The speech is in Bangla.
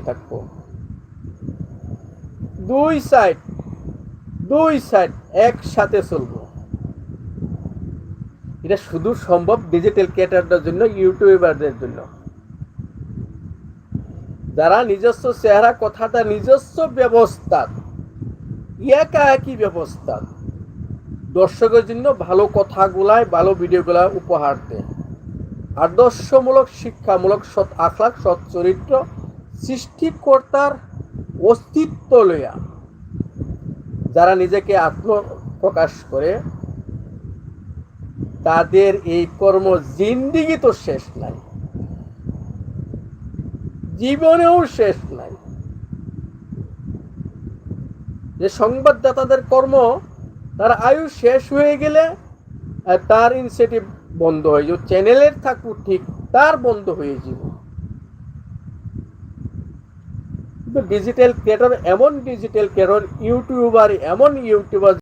থাকবো। দুই সাইড একসাথে চলবো। এটা শুধু সম্ভব ডিজিটাল ক্রিয়েটরদের জন্য, ইউটিউবারদের জন্য, যারা নিজস্ব চেহারা, কথাটা নিজস্ব ব্যবস্থা, একই ব্যবস্থা দর্শকের জন্য ভালো কথাগুলাই, ভালো ভিডিওগুলা উপহার দেয়। আদর্শমূলক, শিক্ষামূলক, সৎ আখলাক, সৎ চরিত্র, সৃষ্টিকর্তার অস্তিত্ব লইয়া যারা নিজেকে আত্মপ্রকাশ করে, তাদের এই কর্ম জিন্দিগি তো শেষ নাই, জীবনেও শেষ নাই। যে সংবাদদাতাদের কর্ম, তার আয়ু শেষ হয়ে গেলে তার ইনিশিয়েটিভ বন্ধ হয়ে যাবে, চ্যানেলের থাকুক ঠিক, তার বন্ধ হয়ে যাবে। কিন্তু ডিজিটাল ক্রিয়েটর, এমন ডিজিটাল ক্রিয়েটর, ইউটিউবার, এমন ইউটিউবার